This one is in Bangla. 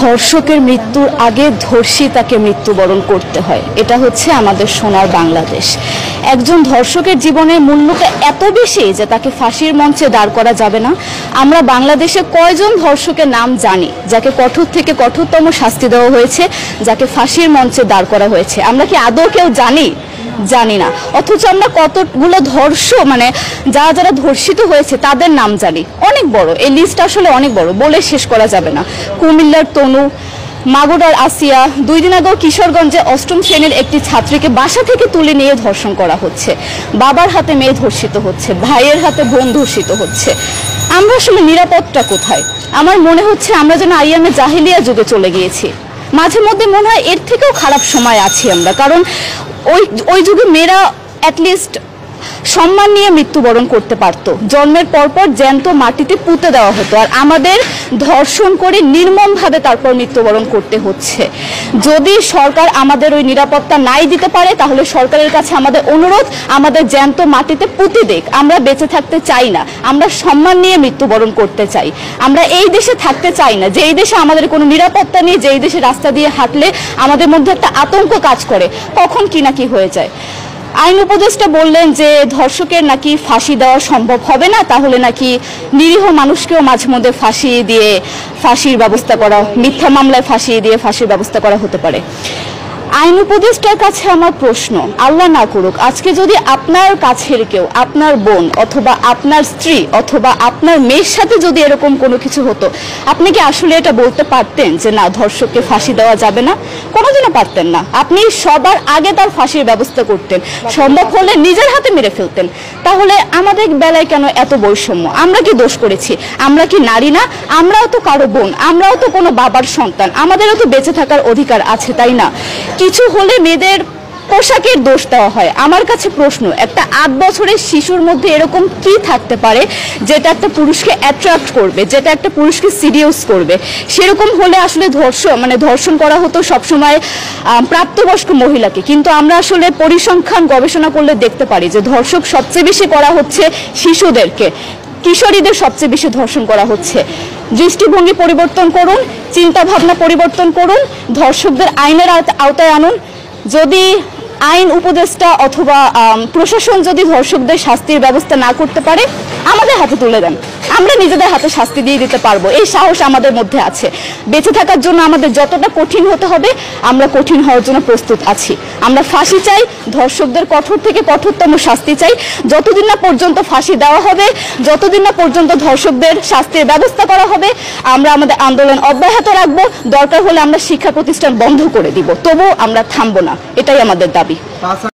ধর্ষকের মৃত্যুর আগে ধর্ষী তাকে মৃত্যুবরণ করতে হয়। এটা হচ্ছে আমাদের সোনার বাংলাদেশ। একজন ধর্ষকের জীবনের মূল্যটা এত বেশি যে তাকে ফাঁসির মঞ্চে দাঁড় করা যাবে না। আমরা বাংলাদেশে কয়জন ধর্ষকের নাম জানি যাকে কঠোর থেকে কঠোরতম শাস্তি দেওয়া হয়েছে, যাকে ফাঁসির মঞ্চে দাঁড় করা হয়েছে? আমরা কি আদৌ কেউ জানি না। অথচ আমরা কতগুলো যারা যারা ধর্ষিত হয়েছে তাদের নাম জানি, অনেক বড়। এই লিস্ট আসলে অনেক বড়, বলে শেষ করা যাবে না। কুমিল্লার তনু, মাগুরার আসিয়া, 2 দিন আগেও কিশোরগঞ্জে 8ম শ্রেণীর একটি ছাত্রীকে বাসা থেকে তুলে নিয়ে ধর্ষণ করা হচ্ছে। বাবার হাতে মেয়ে ধর্ষিত হচ্ছে, ভাইয়ের হাতে বোন ধর্ষিত হচ্ছে। আমরা আসলে নিরাপদটা কোথায়? আমার মনে হচ্ছে আমরা যেন আইয়ামে জাহিলিয়া যুগে চলে গিয়েছি। মাঝে মধ্যে মনে হয় এর থেকেও খারাপ সময় আছি আমরা, কারণ ওই যুগে মেয়েরা অ্যাটলিস্ট সম্মান নিয়ে মৃত্যুবরণ করতে পারতো। জন্মের পরপর জ্যান্ত মাটিতে পুঁতে দেওয়া হতো, আর আমাদের ধর্ষণ করে নির্মমভাবে তারপর মৃত্যুবরণ করতে হচ্ছে। যদি সরকার আমাদের ওই নিরাপত্তা নাই দিতে পারে, তাহলে সরকারের কাছে আমাদের অনুরোধ, আমাদের জ্যান্ত মাটিতে পুঁতে দেখ। আমরা বেঁচে থাকতে চাই না, আমরা সম্মান নিয়ে মৃত্যুবরণ করতে চাই। আমরা এই দেশে থাকতে চাই না যে এই দেশে আমাদের কোনো নিরাপত্তা নেই, যে এই দেশে রাস্তা দিয়ে হাঁটলে আমাদের মধ্যে একটা আতঙ্ক কাজ করে, কখন কি না কি হয়ে যায়। আইন উপদেষ্টা বললেন যে ধর্ষকের নাকি ফাঁসি দেওয়া সম্ভব হবে না, তাহলে নাকি নিরীহ মানুষকেও মাঝে মধ্যে ফাঁসিয়ে দিয়ে ফাঁসির ব্যবস্থা করা, মিথ্যা মামলায় ফাঁসিয়ে দিয়ে ফাঁসির ব্যবস্থা করা হতে পারে। আইন উপদেষ্টার কাছে আমার প্রশ্ন, আল্লাহ না করুক আজকে যদি আপনার কাছের কেউ, আপনার বোন অথবা আপনার স্ত্রী অথবা আপনার মেয়ের সাথে যদি এরকম কোনো কিছু হতো, আপনি কি আসলে এটা বলতে পারতেন যে না, ধর্ষককে ফাঁসি দেওয়া যাবে না? কোনোদিনও পারতেন না। আপনি সবার আগে তার ফাঁসির ব্যবস্থা করতেন, সম্ভব হলে নিজের হাতে মেরে ফেলতেন। তাহলে আমাদের বেলায় কেন এত বৈষম্য? আমরা কি দোষ করেছি? আমরা কি নারী না? আমরাও তো কারো বোন, আমরাও তো কোনো বাবার সন্তান, আমাদেরও তো বেঁচে থাকার অধিকার আছে, তাই না? কিছু হলে মেয়েদের পোশাকের দোষ দেওয়া হয়। আমার কাছে প্রশ্ন, একটা 8 বছরের শিশুর মধ্যে এরকম কি থাকতে পারে যেটা একটা পুরুষকে অ্যাট্রাক্ট করবে, যেটা একটা পুরুষকে সিরিয়াস করবে? সেরকম হলে আসলে ধর্ষণ করা হতো সবসময় প্রাপ্তবয়স্ক মহিলাকে। কিন্তু আমরা আসলে পরিসংখ্যান গবেষণা করলে দেখতে পারি যে ধর্ষক সবচেয়ে বেশি করা হচ্ছে শিশুদেরকে, কিশোরীদের সবচেয়ে বেশি ধর্ষণ করা হচ্ছে। দৃষ্টিভঙ্গি পরিবর্তন করুন, চিন্তা ভাবনা পরিবর্তন করুন, ধর্ষকদের আইনের আওতায় আনুন। যদি আইন উপদেষ্টা অথবা প্রশাসন যদি ধর্ষকদের শাস্তির ব্যবস্থা না করতে পারে, আমাদের হাতে তুলে দেন, আমরা নিজেদের হাতে শাস্তি দিয়ে দিতে পারবো। এই সাহস আমাদের মধ্যে আছে। বেঁচে থাকার জন্য আমাদের যতটা কঠিন হতে হবে, আমরা কঠিন হওয়ার জন্য প্রস্তুত আছি। আমরা ফাঁসি চাই, ধর্ষকদের কঠোর থেকে কঠোরতম শাস্তি চাই। যতদিন না পর্যন্ত ফাঁসি দেওয়া হবে, যতদিন না পর্যন্ত ধর্ষকদের শাস্তির ব্যবস্থা করা হবে, আমরা আমাদের আন্দোলন অব্যাহত রাখবো। দরকার হলে আমরা শিক্ষা প্রতিষ্ঠান বন্ধ করে দিব, তবুও আমরা থামবো না। এটাই আমাদের দাবি।